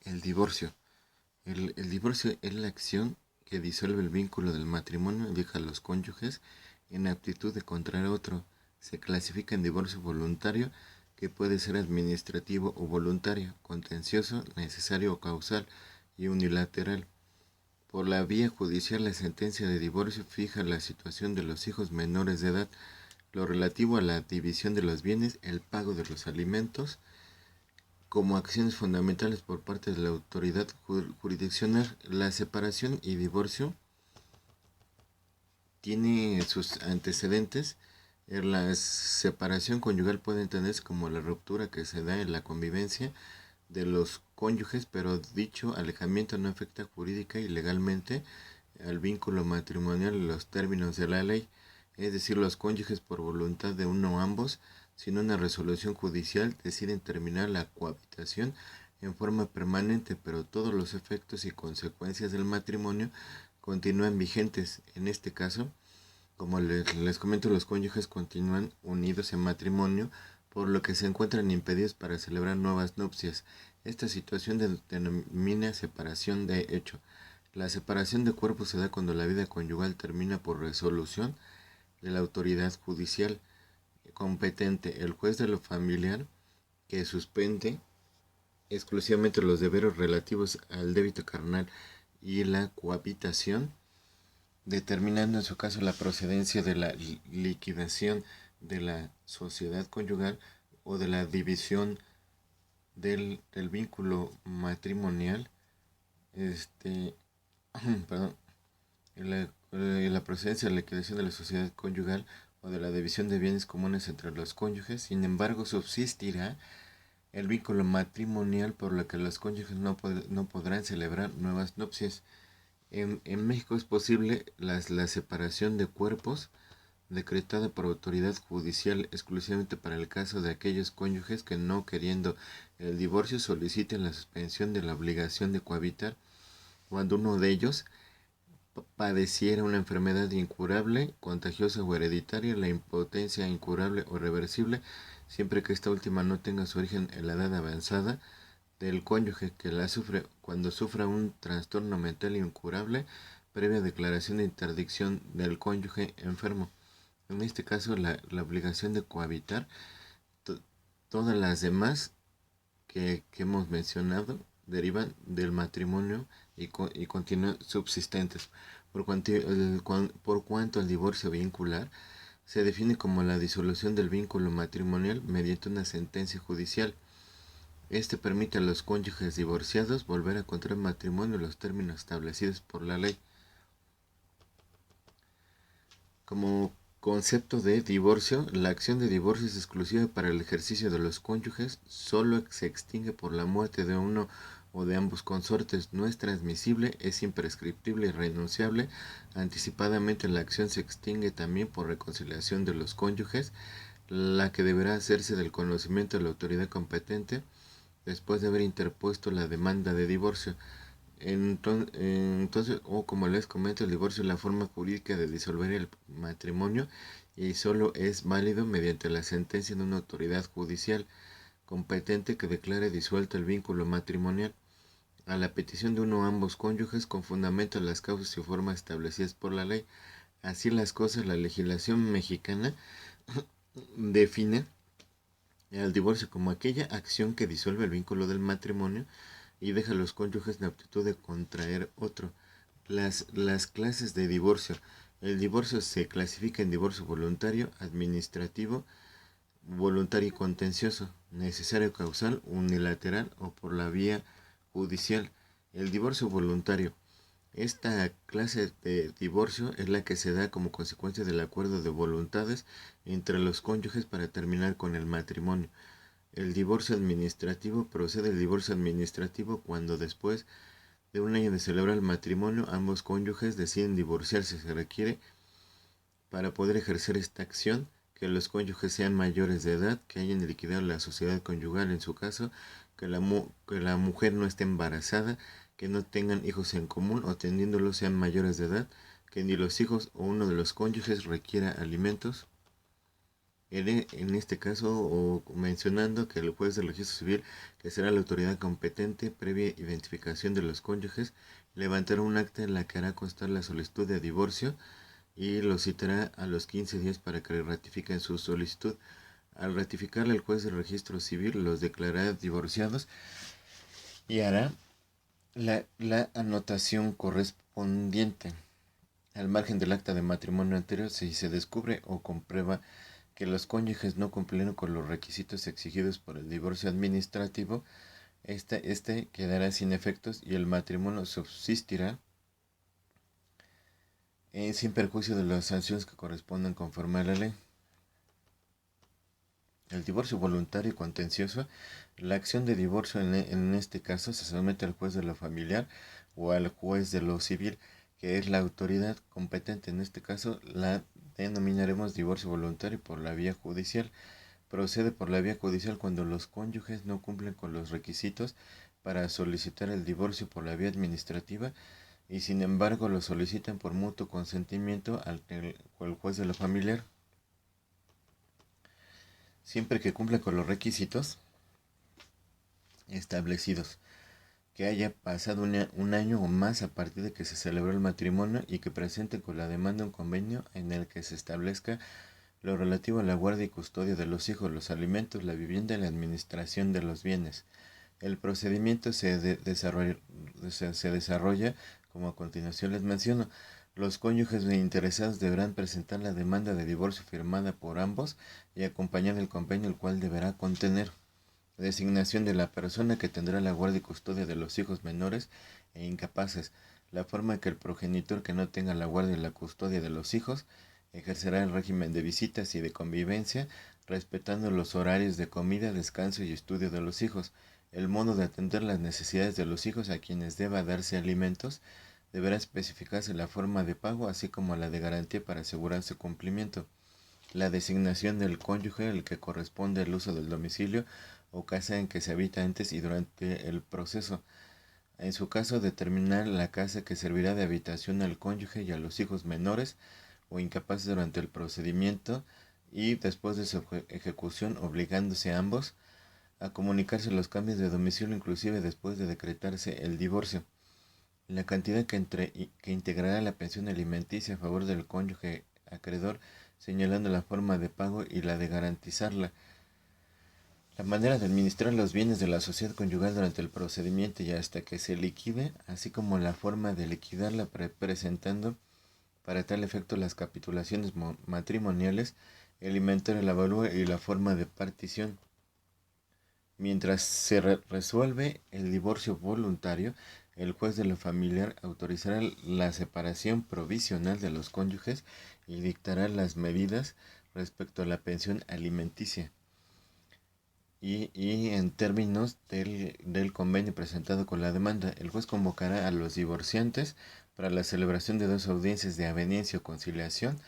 El divorcio. El divorcio es la acción que disuelve el vínculo del matrimonio y deja a los cónyuges en aptitud de contraer otro. Se clasifica en divorcio voluntario, que puede ser administrativo o voluntario, contencioso, necesario o causal, y unilateral. Por la vía judicial, la sentencia de divorcio fija la situación de los hijos menores de edad, lo relativo a la división de los bienes, el pago de los alimentos, como acciones fundamentales por parte de la autoridad jurisdiccional. La separación y divorcio tiene sus antecedentes. La separación conyugal puede entenderse como la ruptura que se da en la convivencia de los cónyuges, pero dicho alejamiento no afecta jurídica y legalmente al vínculo matrimonial en los términos de la ley, es decir, los cónyuges por voluntad de uno o ambos, sin una resolución judicial, deciden terminar la cohabitación en forma permanente, pero todos los efectos y consecuencias del matrimonio continúan vigentes. En este caso, como les comento, los cónyuges continúan unidos en matrimonio, por lo que se encuentran impedidos para celebrar nuevas nupcias. Esta situación denomina separación de hecho. La separación de cuerpos se da cuando la vida conyugal termina por resolución de la autoridad judicial competente, el juez de lo familiar, que suspende exclusivamente los deberes relativos al débito carnal y la cohabitación, determinando en su caso la procedencia de la liquidación de la sociedad conyugal o de la división del vínculo matrimonial, este, perdón, la procedencia de la liquidación de la sociedad conyugal o de la división de bienes comunes entre los cónyuges. Sin embargo, subsistirá el vínculo matrimonial, por lo que los cónyuges no podrán celebrar nuevas nupcias. En México es posible la separación de cuerpos decretada por autoridad judicial exclusivamente para el caso de aquellos cónyuges que, no queriendo el divorcio, soliciten la suspensión de la obligación de cohabitar cuando uno de ellos padeciera una enfermedad incurable, contagiosa o hereditaria, la impotencia incurable o reversible, siempre que esta última no tenga su origen en la edad avanzada del cónyuge que la sufre, cuando sufra un trastorno mental incurable, previa declaración de interdicción del cónyuge enfermo. En este caso, la obligación de cohabitar, to, todas las demás que hemos mencionado derivan del matrimonio y continúan subsistentes. Por cuanto al divorcio vincular, se define como la disolución del vínculo matrimonial mediante una sentencia judicial. Este permite a los cónyuges divorciados volver a contraer matrimonio en los términos establecidos por la ley. Como concepto de divorcio, la acción de divorcio es exclusiva para el ejercicio de los cónyuges, solo se extingue por la muerte de uno o de ambos consortes, no es transmisible, es imprescriptible y renunciable. Anticipadamente la acción se extingue también por reconciliación de los cónyuges, la que deberá hacerse del conocimiento de la autoridad competente después de haber interpuesto la demanda de divorcio. Entonces, o como les comento, el divorcio es la forma jurídica de disolver el matrimonio y solo es válido mediante la sentencia de una autoridad judicial competente que declare disuelto el vínculo matrimonial a la petición de uno o ambos cónyuges con fundamento en las causas y formas establecidas por la ley. Así las cosas, la legislación mexicana define el divorcio como aquella acción que disuelve el vínculo del matrimonio y deja a los cónyuges en aptitud de contraer otro. Las clases de divorcio. El divorcio se clasifica en divorcio voluntario, administrativo, voluntario y contencioso, necesario causal, unilateral o por la vía judicial. El divorcio voluntario. Esta clase de divorcio es la que se da como consecuencia del acuerdo de voluntades entre los cónyuges para terminar con el matrimonio. El divorcio administrativo. Procede el divorcio administrativo cuando, después de un año de celebrar el matrimonio, ambos cónyuges deciden divorciarse. Se requiere, para poder ejercer esta acción, que los cónyuges sean mayores de edad, que hayan liquidado la sociedad conyugal en su caso, que la mujer no esté embarazada, que no tengan hijos en común o teniéndolos sean mayores de edad, que ni los hijos o uno de los cónyuges requiera alimentos, En este caso, o mencionando que el juez del registro civil, que será la autoridad competente, previa identificación de los cónyuges, levantará un acta en la que hará constar la solicitud de divorcio y lo citará a los 15 días para que ratifiquen su solicitud. Al ratificarle, el juez del registro civil los declarará divorciados y hará la anotación correspondiente. Al margen del acta de matrimonio anterior, si se descubre o comprueba que los cónyuges no cumplieron con los requisitos exigidos por el divorcio administrativo, este quedará sin efectos y el matrimonio subsistirá sin perjuicio de las sanciones que correspondan conforme a la ley. El divorcio voluntario y contencioso. La acción de divorcio en este caso se somete al juez de lo familiar o al juez de lo civil, que es la autoridad competente. En este caso la denominaremos divorcio voluntario por la vía judicial. Procede por la vía judicial cuando los cónyuges no cumplen con los requisitos para solicitar el divorcio por la vía administrativa y sin embargo lo solicitan por mutuo consentimiento al juez de lo familiar, siempre que cumpla con los requisitos establecidos, que haya pasado un año o más a partir de que se celebró el matrimonio y que presente con la demanda un convenio en el que se establezca lo relativo a la guardia y custodia de los hijos, los alimentos, la vivienda y la administración de los bienes. El procedimiento se desarrolla como a continuación les menciono. Los cónyuges interesados deberán presentar la demanda de divorcio firmada por ambos y acompañar el convenio, el cual deberá contener designación de la persona que tendrá la guardia y custodia de los hijos menores e incapaces, la forma en que el progenitor que no tenga la guardia y la custodia de los hijos ejercerá el régimen de visitas y de convivencia, respetando los horarios de comida, descanso y estudio de los hijos, el modo de atender las necesidades de los hijos a quienes deba darse alimentos, deberá especificarse la forma de pago, así como la de garantía para asegurar su cumplimiento, la designación del cónyuge al que corresponde el uso del domicilio o casa en que se habita antes y durante el proceso. En su caso, determinar la casa que servirá de habitación al cónyuge y a los hijos menores o incapaces durante el procedimiento y después de su ejecución, obligándose a ambos a comunicarse los cambios de domicilio, inclusive después de decretarse el divorcio. La cantidad que integrará la pensión alimenticia a favor del cónyuge acreedor, señalando la forma de pago y la de garantizarla. La manera de administrar los bienes de la sociedad conyugal durante el procedimiento y hasta que se liquide, así como la forma de liquidarla presentando para tal efecto las capitulaciones matrimoniales, el inventario, la avalúo y la forma de partición. Mientras se resuelve el divorcio voluntario, el juez de lo familiar autorizará la separación provisional de los cónyuges y dictará las medidas respecto a la pensión alimenticia. Y en términos del convenio presentado con la demanda, el juez convocará a los divorciantes para la celebración de dos audiencias de aveniencia o conciliación,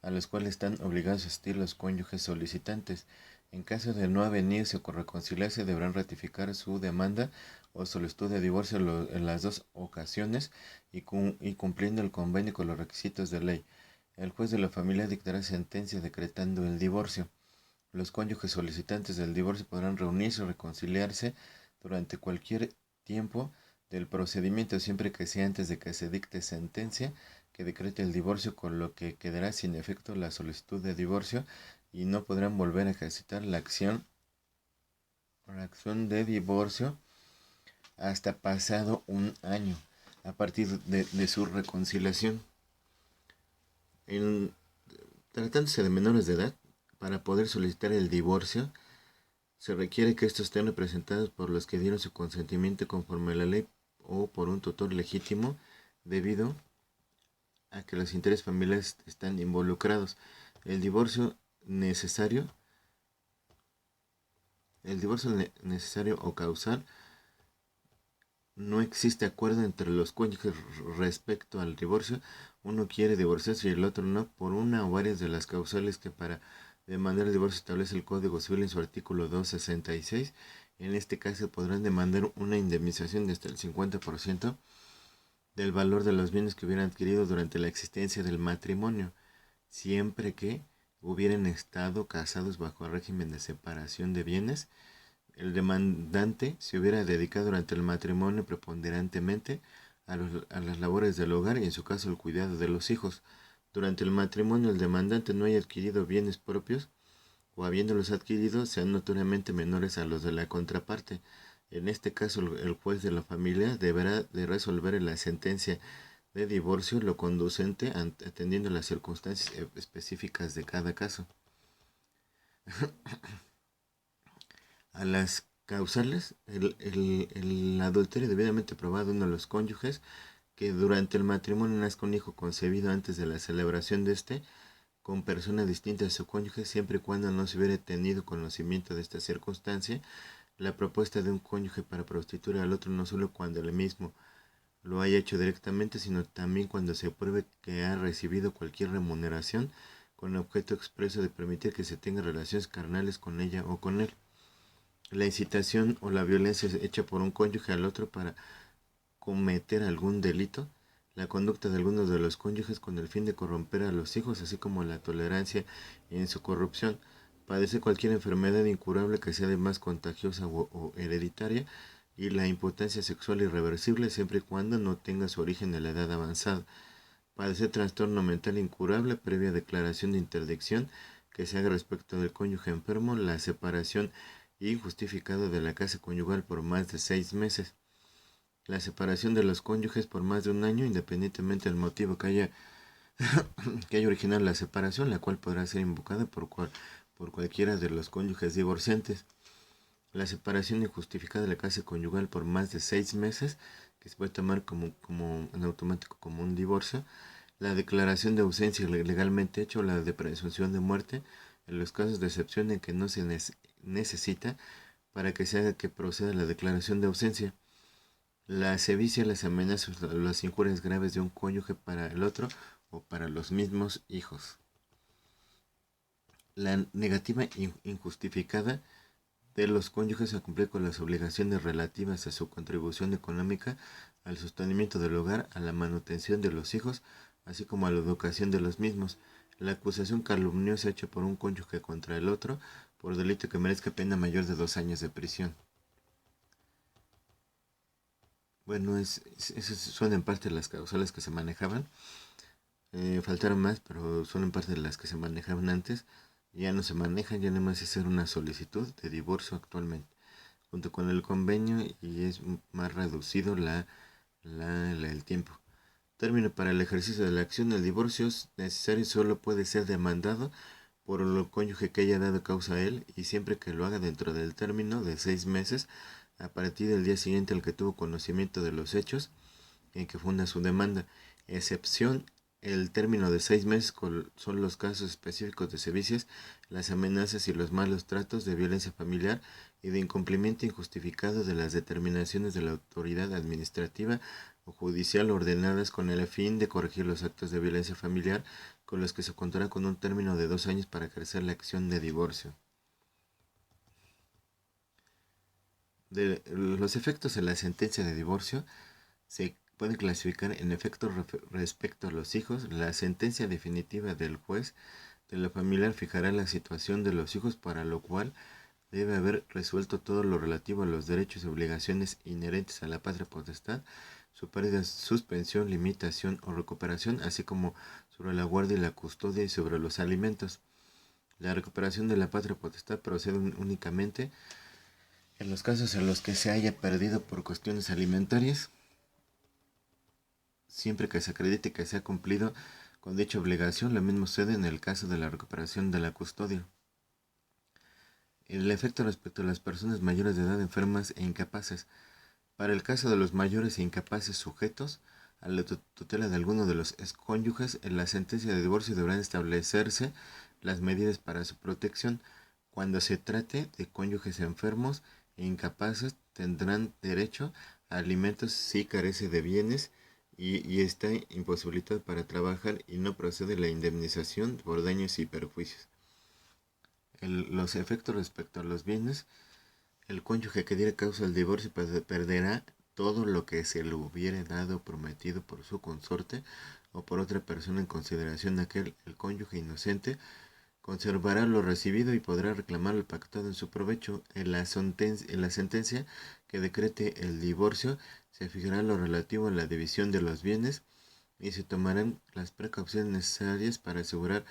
a las cuales están obligados a asistir los cónyuges solicitantes. En caso de no avenirse o reconciliarse, deberán ratificar su demanda o solicitud de divorcio en las dos ocasiones y cumpliendo el convenio con los requisitos de ley. El juez de la familia dictará sentencia decretando el divorcio. Los cónyuges solicitantes del divorcio podrán reunirse o reconciliarse durante cualquier tiempo del procedimiento, siempre que sea antes de que se dicte sentencia que decrete el divorcio, con lo que quedará sin efecto la solicitud de divorcio y no podrán volver a ejercitar la acción de divorcio hasta pasado un año a partir de su reconciliación. Tratándose de menores de edad, para poder solicitar el divorcio, se requiere que estos estén representados por los que dieron su consentimiento conforme a la ley o por un tutor legítimo, debido a que los intereses familiares están involucrados. El divorcio necesario, o causal, no existe acuerdo entre los cónyuges respecto al divorcio. Uno quiere divorciarse y el otro no, por una o varias de las causales que para demandar el divorcio establece el Código Civil en su artículo 266. En este caso podrán demandar una indemnización de hasta el 50% del valor de los bienes que hubieran adquirido durante la existencia del matrimonio, siempre que hubieran estado casados bajo el régimen de separación de bienes, el demandante se hubiera dedicado durante el matrimonio preponderantemente a las labores del hogar y en su caso el cuidado de los hijos. Durante el matrimonio el demandante no haya adquirido bienes propios o habiéndolos adquirido sean notoriamente menores a los de la contraparte. En este caso el juez de la familia deberá de resolver en la sentencia de divorcio lo conducente atendiendo las circunstancias específicas de cada caso. A las causales, el adulterio debidamente probado de uno de los cónyuges que durante el matrimonio nazca un hijo concebido antes de la celebración de este con persona distinta de su cónyuge siempre y cuando no se hubiera tenido conocimiento de esta circunstancia. La propuesta de un cónyuge para prostituir al otro no solo cuando el mismo lo haya hecho directamente, sino también cuando se pruebe que ha recibido cualquier remuneración con objeto expreso de permitir que se tenga relaciones carnales con ella o con él. La incitación o la violencia hecha por un cónyuge al otro para cometer algún delito, la conducta de algunos de los cónyuges con el fin de corromper a los hijos, así como la tolerancia en su corrupción, padece cualquier enfermedad incurable que sea además contagiosa o hereditaria, y la impotencia sexual irreversible siempre y cuando no tenga su origen en la edad avanzada. Padece trastorno mental incurable previa declaración de interdicción que se haga respecto del cónyuge enfermo, la separación injustificada de la casa conyugal por más de 6 meses, la separación de los cónyuges por más de un año, independientemente del motivo que haya originado la separación, la cual podrá ser invocada por cualquiera de los cónyuges divorciantes. La separación injustificada de la casa conyugal por más de 6 meses, que se puede tomar como en automático como un divorcio. La declaración de ausencia legalmente hecha o la de presunción de muerte en los casos de excepción en que no se necesita para que se haga que proceda la declaración de ausencia. La sevicia, las amenazas, las injurias graves de un cónyuge para el otro o para los mismos hijos. La negativa injustificada de los cónyuges a cumplir con las obligaciones relativas a su contribución económica al sostenimiento del hogar, a la manutención de los hijos, así como a la educación de los mismos. La acusación calumniosa hecha por un cónyuge contra el otro por delito que merezca pena mayor de 2 años de prisión. Bueno, esas son en parte las causales que se manejaban. Faltaron más, pero son en parte de las que se manejaban antes. Ya no se manejan, ya nada más es hacer una solicitud de divorcio actualmente, junto con el convenio, y es más reducido el tiempo. Término para el ejercicio de la acción. El divorcio es necesario y solo puede ser demandado por el cónyuge que haya dado causa a él, y siempre que lo haga dentro del término de 6 meses a partir del día siguiente al que tuvo conocimiento de los hechos en que funda su demanda. Excepción: el término de 6 meses son los casos específicos de sevicies, las amenazas y los malos tratos, de violencia familiar y de incumplimiento injustificado de las determinaciones de la autoridad administrativa o judicial ordenadas con el fin de corregir los actos de violencia familiar, con los que se contará con un término de 2 años para ejercer la acción de divorcio. De los efectos de la sentencia de divorcio se puede clasificar en efectos respecto a los hijos. La sentencia definitiva del juez de la familiar fijará la situación de los hijos, para lo cual debe haber resuelto todo lo relativo a los derechos y obligaciones inherentes a la patria potestad, su pérdida, suspensión, limitación o recuperación, así como sobre la guardia y la custodia y sobre los alimentos. La recuperación de la patria potestad procede únicamente en los casos en los que se haya perdido por cuestiones alimentarias, siempre que se acredite que se ha cumplido con dicha obligación. Lo mismo sucede en el caso de la recuperación de la custodia. El efecto respecto a las personas mayores de edad enfermas e incapaces. Para el caso de los mayores e incapaces sujetos a la tutela de alguno de los excónyuges, en la sentencia de divorcio deberán establecerse las medidas para su protección. Cuando se trate de cónyuges enfermos e incapaces, tendrán derecho a alimentos si carece de bienes y está imposibilitado para trabajar y no procede la indemnización por daños y perjuicios. Los efectos respecto a los bienes. El cónyuge que diera causa al divorcio perderá todo lo que se le hubiere dado o prometido por su consorte o por otra persona en consideración de aquel. El cónyuge inocente conservará lo recibido y podrá reclamar lo pactado en su provecho. En la sentencia que decrete el divorcio se fijará lo relativo a la división de los bienes y se tomarán las precauciones necesarias para asegurar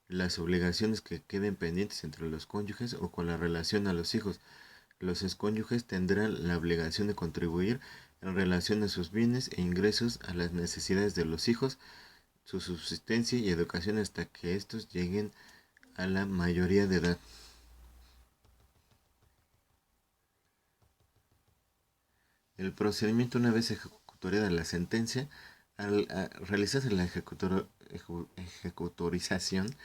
las obligaciones que queden pendientes entre los cónyuges o con la relación a los hijos. Los excónyuges tendrán la obligación de contribuir en relación a sus bienes e ingresos a las necesidades de los hijos, su subsistencia y educación hasta que estos lleguen a la mayoría de edad. El procedimiento, una vez ejecutoriada la sentencia, al realizarse la ejecutorización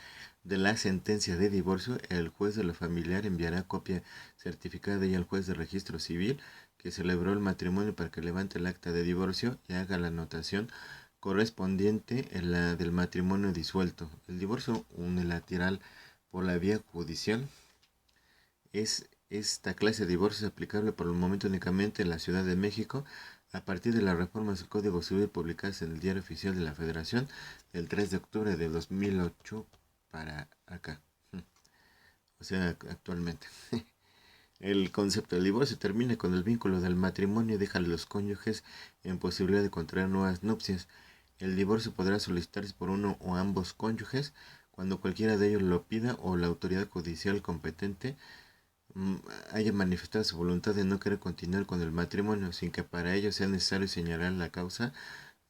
de la sentencia de divorcio, el juez de lo familiar enviará copia certificada de ella al juez de registro civil que celebró el matrimonio para que levante el acta de divorcio y haga la anotación correspondiente en la del matrimonio disuelto. El divorcio unilateral por la vía judicial es esta clase de divorcio es aplicable por el momento únicamente en la Ciudad de México a partir de las reformas del Código Civil publicadas en el Diario Oficial de la Federación el 3 de octubre de 2008 para acá. O sea, actualmente. El concepto del divorcio termina con el vínculo del matrimonio y deja a los cónyuges en posibilidad de contraer nuevas nupcias. El divorcio podrá solicitarse por uno o ambos cónyuges cuando cualquiera de ellos lo pida o la autoridad judicial competente haya manifestado su voluntad de no querer continuar con el matrimonio, sin que para ello sea necesario señalar la causa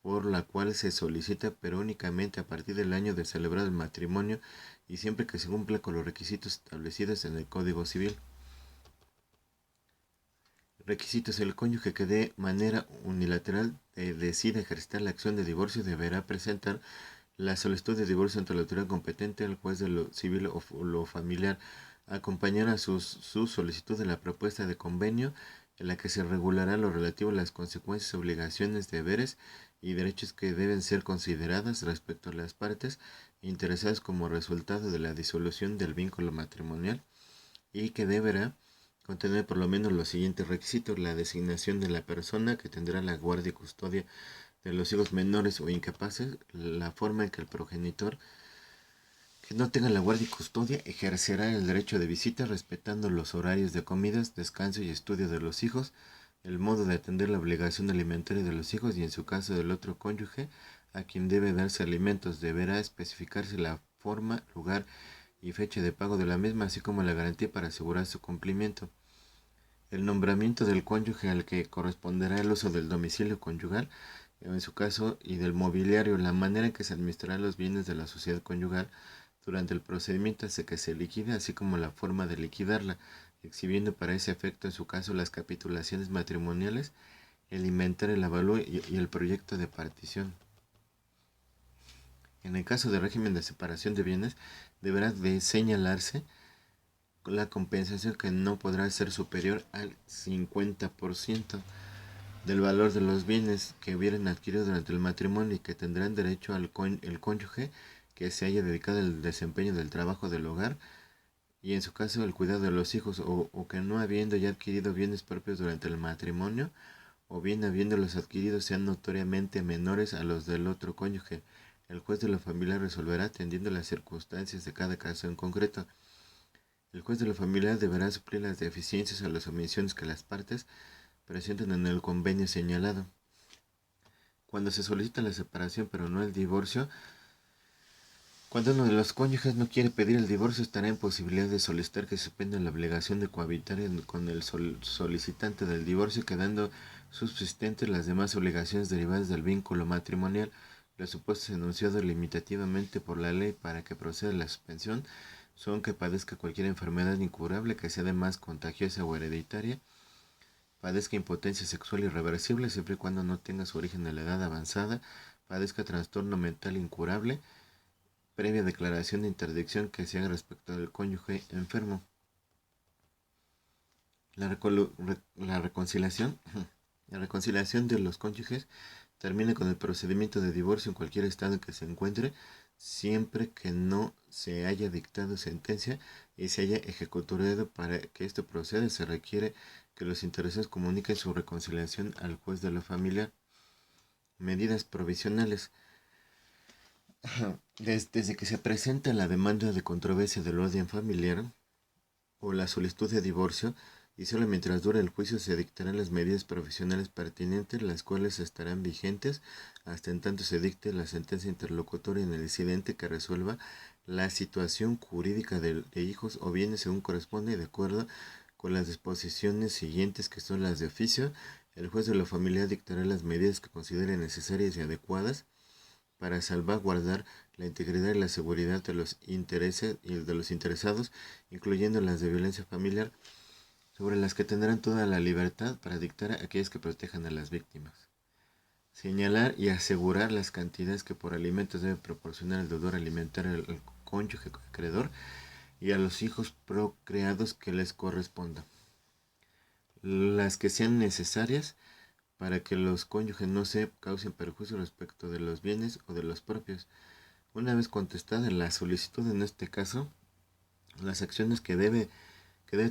por la cual se solicita, pero únicamente a partir del año de celebrar el matrimonio y siempre que se cumpla con los requisitos establecidos en el Código Civil. Requisitos: el cónyuge que de manera unilateral decida ejercer la acción de divorcio deberá presentar la solicitud de divorcio ante la autoridad competente, el juez de lo civil o lo familiar. Acompañar a su solicitud de la propuesta de convenio en la que se regulará lo relativo a las consecuencias, obligaciones, deberes y derechos que deben ser consideradas respecto a las partes interesadas como resultado de la disolución del vínculo matrimonial y que deberá contener por lo menos los siguientes requisitos: la designación de la persona que tendrá la guardia y custodia de los hijos menores o incapaces, la forma en que el progenitor que no tenga la guardia y custodia ejercerá el derecho de visita respetando los horarios de comidas, descanso y estudio de los hijos, el modo de atender la obligación alimentaria de los hijos y en su caso del otro cónyuge a quien debe darse alimentos. Deberá especificarse la forma, lugar y fecha de pago de la misma, así como la garantía para asegurar su cumplimiento. El nombramiento del cónyuge al que corresponderá el uso del domicilio conyugal, en su caso, y del mobiliario, la manera en que se administrarán los bienes de la sociedad conyugal durante el procedimiento hasta que se liquide, así como la forma de liquidarla, exhibiendo para ese efecto, en su caso, las capitulaciones matrimoniales, el inventario, el avalúo y el proyecto de partición. En el caso de régimen de separación de bienes, deberá de señalarse la compensación que no podrá ser superior al 50% del valor de los bienes que hubieran adquirido durante el matrimonio y que tendrán derecho el cónyuge que se haya dedicado al desempeño del trabajo del hogar y en su caso el cuidado de los hijos o que no habiendo ya adquirido bienes propios durante el matrimonio o bien habiéndolos adquirido sean notoriamente menores a los del otro cónyuge. El juez de la familia resolverá atendiendo las circunstancias de cada caso en concreto. El juez de la familia deberá suplir las deficiencias o las omisiones que las partes presenten en el convenio señalado. Cuando se solicita la separación pero no el divorcio, cuando uno de los cónyuges no quiere pedir el divorcio, estará en posibilidad de solicitar que se suspenda la obligación de cohabitar con el solicitante del divorcio, quedando subsistentes las demás obligaciones derivadas del vínculo matrimonial. Los supuestos enunciados limitativamente por la ley para que proceda la suspensión son que padezca cualquier enfermedad incurable, que sea además contagiosa o hereditaria, padezca impotencia sexual irreversible siempre y cuando no tenga su origen en la edad avanzada, padezca trastorno mental incurable, previa declaración de interdicción que se haga respecto del cónyuge enfermo. La reconciliación. La reconciliación de los cónyuges termina con el procedimiento de divorcio en cualquier estado en que se encuentre, siempre que no se haya dictado sentencia y se haya ejecutado. Para que esto proceda, se requiere que los interesados comuniquen su reconciliación al juez de la familia. Medidas provisionales. Desde que se presenta la demanda de controversia del orden familiar o la solicitud de divorcio, y solo mientras dure el juicio se dictarán las medidas profesionales pertinentes, las cuales estarán vigentes hasta en tanto se dicte la sentencia interlocutoria en el incidente que resuelva la situación jurídica de hijos o bienes según corresponde, de acuerdo con las disposiciones siguientes, que son las de oficio. El juez de la familia dictará las medidas que considere necesarias y adecuadas para salvaguardar la integridad y la seguridad de los intereses y de los interesados, incluyendo las de violencia familiar, sobre las que tendrán toda la libertad para dictar aquellas que protejan a las víctimas. Señalar y asegurar las cantidades que por alimentos debe proporcionar el deudor alimentario al cónyuge acreedor y a los hijos procreados que les corresponda. Las que sean necesarias para que los cónyuges no se causen perjuicio respecto de los bienes o de los propios. Una vez contestada la solicitud, en este caso, las acciones que debe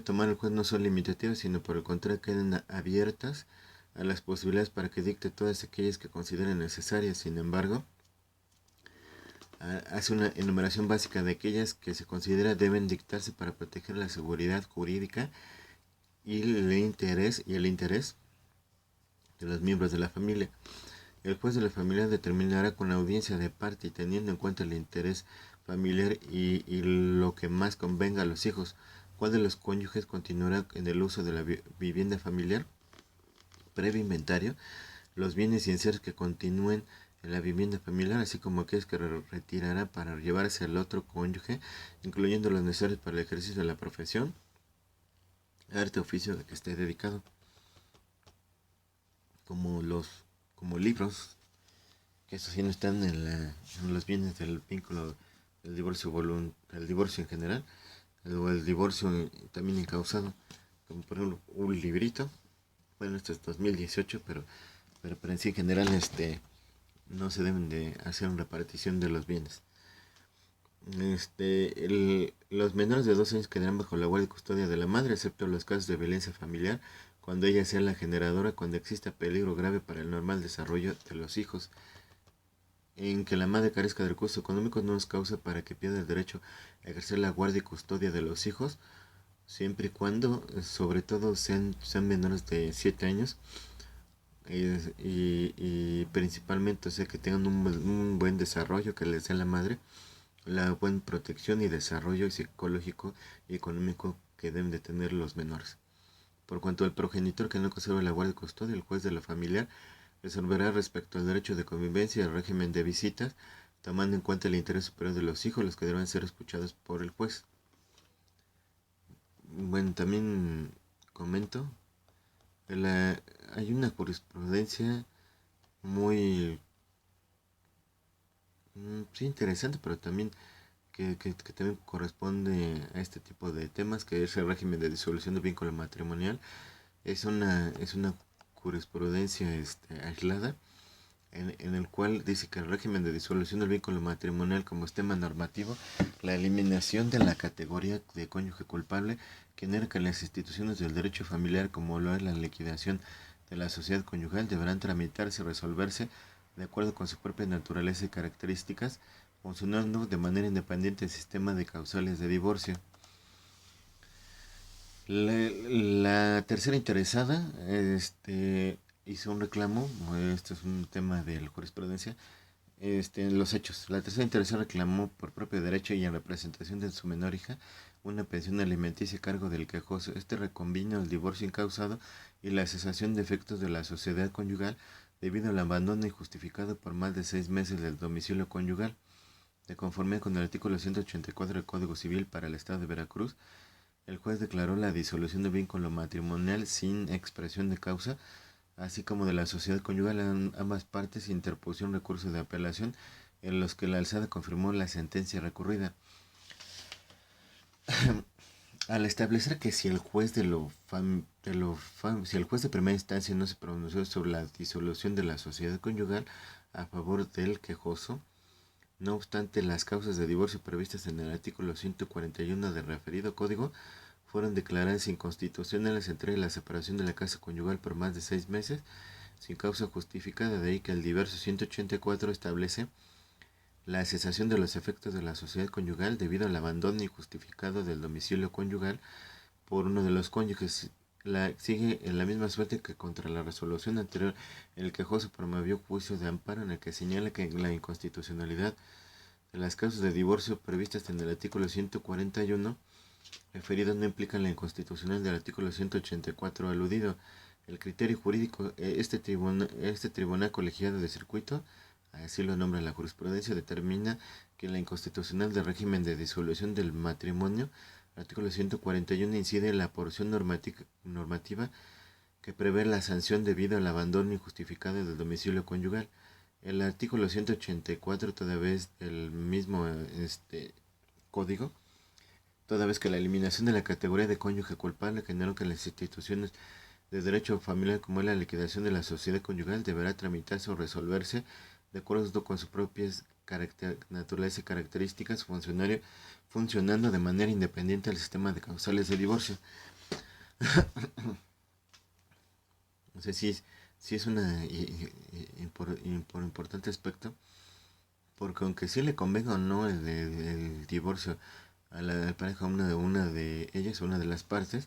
tomar el juez no son limitativas, sino por el contrario quedan abiertas a las posibilidades para que dicte todas aquellas que considere necesarias. Sin embargo, hace una enumeración básica de aquellas que se considera deben dictarse para proteger la seguridad jurídica y el interés de los miembros de la familia. El juez de la familia determinará con audiencia de parte y teniendo en cuenta el interés familiar y lo que más convenga a los hijos, cuál de los cónyuges continuará en el uso de la vivienda familiar previo inventario, los bienes y enseres que continúen en la vivienda familiar, así como aquellos que retirará para llevarse al otro cónyuge, incluyendo los necesarios para el ejercicio de la profesión, arte, oficio de que esté dedicado, como como libros, que eso sí no están en los bienes del vínculo del divorcio el divorcio en general, o el divorcio también incausado, como por ejemplo un librito. Bueno, esto es 2018, pero en sí en general no se deben de hacer una repartición de los bienes. Los menores de 12 años quedarán bajo la guardia y custodia de la madre, excepto los casos de violencia familiar, cuando ella sea la generadora, cuando exista peligro grave para el normal desarrollo de los hijos. En que la madre carezca de recursos económicos no es causa para que pierda el derecho a ejercer la guardia y custodia de los hijos, siempre y cuando, sobre todo, sean menores de 7 años y principalmente, o sea, que tengan un buen desarrollo, que les dé la madre la buena protección y desarrollo psicológico y económico que deben de tener los menores. Por cuanto al progenitor que no conserve la guardia y custodia, el juez de la familiar resolverá respecto al derecho de convivencia y al régimen de visitas, tomando en cuenta el interés superior de los hijos, los que deben ser escuchados por el juez. Bueno, también comento, la, hay una jurisprudencia muy sí, interesante, pero también que también corresponde a este tipo de temas, que es el régimen de disolución de vínculo matrimonial. Es una jurisprudencia aislada en el cual dice que el régimen de disolución del vínculo matrimonial como tema normativo, la eliminación de la categoría de cónyuge culpable genera que las instituciones del derecho familiar, como lo es la liquidación de la sociedad conyugal, deberán tramitarse y resolverse de acuerdo con su propia naturaleza y características, funcionando de manera independiente el sistema de causales de divorcio. La tercera interesada hizo un reclamo, este es un tema de la jurisprudencia, en los hechos. La tercera interesada reclamó por propio derecho y en representación de su menor hija una pensión alimenticia a cargo del quejoso. Este recombina el divorcio incausado y la cesación de efectos de la sociedad conyugal debido al abandono injustificado por más de 6 meses del domicilio conyugal. De conformidad con el artículo 184 del Código Civil para el Estado de Veracruz, el juez declaró la disolución de vínculo matrimonial sin expresión de causa, así como de la sociedad conyugal. Ambas partes interpusieron recursos de apelación en los que la alzada confirmó la sentencia recurrida. Al establecer que si el juez si el juez de primera instancia no se pronunció sobre la disolución de la sociedad conyugal a favor del quejoso, no obstante, las causas de divorcio previstas en el artículo 141 del referido código fueron declaradas inconstitucionales, entre la separación de la casa conyugal por más de 6 meses sin causa justificada, de ahí que el diverso 184 establece la cesación de los efectos de la sociedad conyugal debido al abandono injustificado del domicilio conyugal por uno de los cónyuges. Sigue en la misma suerte que contra la resolución anterior, el quejoso promovió juicio de amparo en el que señala que la inconstitucionalidad de las causas de divorcio previstas en el artículo 141 referido no implican la inconstitucionalidad del artículo 184 aludido. El criterio jurídico, este tribunal colegiado de circuito, así lo nombra la jurisprudencia, determina que la inconstitucional del régimen de disolución del matrimonio, artículo 141, incide en la porción normativa que prevé la sanción debido al abandono injustificado del domicilio conyugal. El artículo 184, toda vez el mismo código, toda vez que la eliminación de la categoría de cónyuge culpable generó que las instituciones de derecho familiar como es la liquidación de la sociedad conyugal deberá tramitarse o resolverse de acuerdo con sus propias naturaleza y características, funcionando de manera independiente al sistema de causales de divorcio. O sea, sí es una importante aspecto, porque aunque sí le convenga o no el divorcio a la pareja, una de ellas, una de las partes,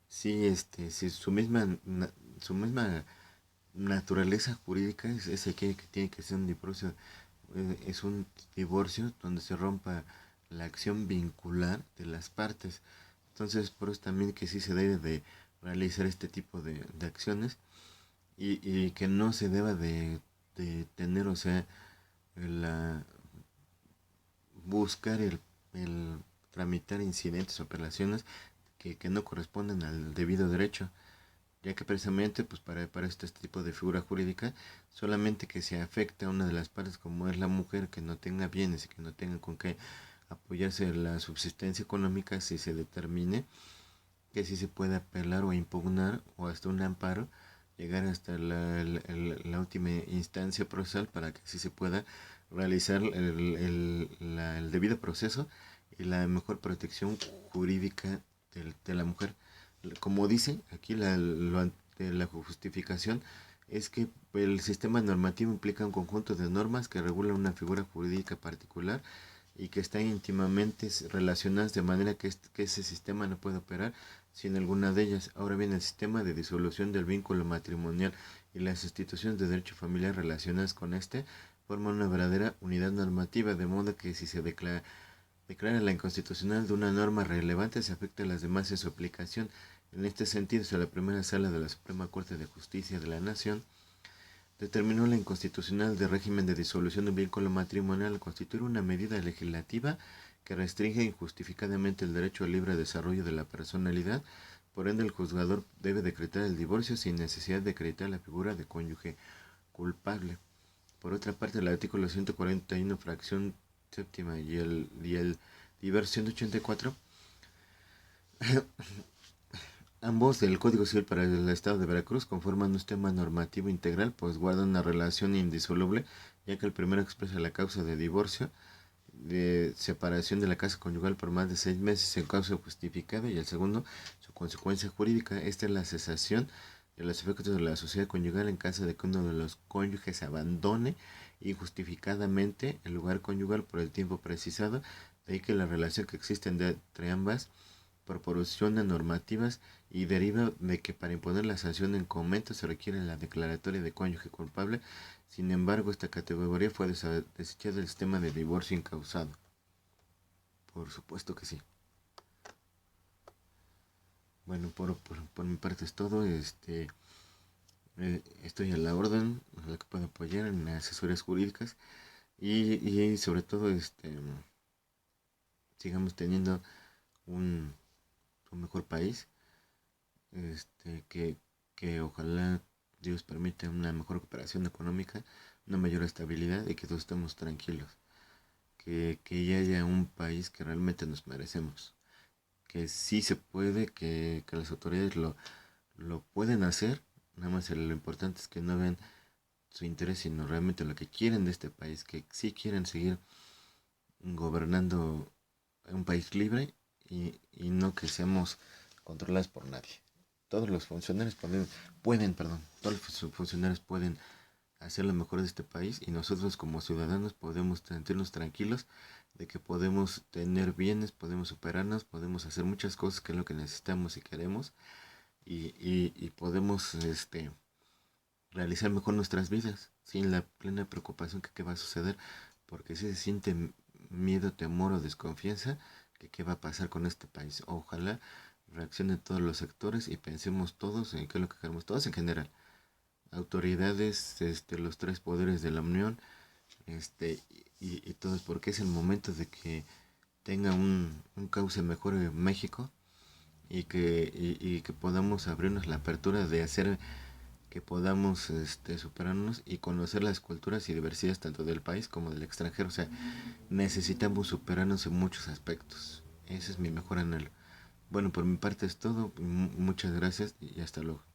sí, si su misma naturaleza jurídica es que tiene que ser un divorcio, es un divorcio donde se rompa la acción vincular de las partes. Entonces, por eso también que sí se debe de realizar este tipo de acciones y que no se deba de tener, o sea, la, buscar el tramitar incidentes o apelaciones que no corresponden al debido derecho, ya que precisamente pues para este tipo de figura jurídica solamente que se afecta a una de las partes como es la mujer, que no tenga bienes y que no tenga con qué apoyarse en la subsistencia económica, si se determine que sí se puede apelar o impugnar o hasta un amparo, llegar hasta la última instancia procesal para que sí se pueda realizar el debido proceso y la mejor protección jurídica de la mujer. Como dice aquí la justificación, es que el sistema normativo implica un conjunto de normas que regulan una figura jurídica particular y que están íntimamente relacionadas de manera que ese sistema no puede operar sin alguna de ellas. Ahora bien, el sistema de disolución del vínculo matrimonial y las instituciones de derecho familiar relacionadas con este forman una verdadera unidad normativa, de modo que si se declara la inconstitucional de una norma relevante se afecta a las demás en su aplicación. En este sentido, la primera sala de la Suprema Corte de Justicia de la Nación determinó la inconstitucional del régimen de disolución de un vínculo matrimonial al constituir una medida legislativa que restringe injustificadamente el derecho al libre desarrollo de la personalidad. Por ende, el juzgador debe decretar el divorcio sin necesidad de acreditar la figura de cónyuge culpable. Por otra parte, el artículo 141, fracción séptima y el diverso 184, ambos del Código Civil para el Estado de Veracruz conforman un sistema normativo integral, pues guardan una relación indisoluble, ya que el primero expresa la causa de divorcio, de separación de la casa conyugal por más de 6 meses en causa justificada, y el segundo, su consecuencia jurídica. Esta es la cesación de los efectos de la sociedad conyugal en caso de que uno de los cónyuges abandone injustificadamente el lugar conyugal por el tiempo precisado, de ahí que la relación que existe entre ambas proporciona normativas y deriva de que para imponer la sanción en comento se requiere la declaratoria de cónyuge culpable. Sin embargo, esta categoría fue desechada del sistema de divorcio incausado. Por supuesto que sí. Bueno, por mi parte es todo. Estoy a la orden, a la que puedo apoyar en asesorías jurídicas y sobre todo sigamos teniendo un mejor país, que ojalá Dios permita una mejor cooperación económica, una mayor estabilidad y que todos estemos tranquilos, que ya haya un país que realmente nos merecemos, que sí se puede, que las autoridades lo pueden hacer, nada más lo importante es que no vean su interés, sino realmente lo que quieren de este país, que sí quieren seguir gobernando un país libre y no que seamos controlados por nadie. Todos los funcionarios todos los funcionarios pueden hacer lo mejor de este país y nosotros como ciudadanos podemos sentirnos tranquilos de que podemos tener bienes, podemos superarnos, podemos hacer muchas cosas que es lo que necesitamos y queremos y podemos realizar mejor nuestras vidas sin la plena preocupación que qué va a suceder, porque si se siente miedo, temor o desconfianza, que qué va a pasar con este país. Ojalá reaccionen todos los sectores y pensemos todos en qué es lo que queremos, todos en general, autoridades, los tres poderes de la Unión, y todos, porque es el momento de que tenga un cauce mejor en México y que podamos abrirnos la apertura de hacer que podamos superarnos y conocer las culturas y diversidades tanto del país como del extranjero. O sea, necesitamos superarnos en muchos aspectos. Ese es mi mejor anhelo. Bueno, por mi parte es todo. Muchas gracias y hasta luego.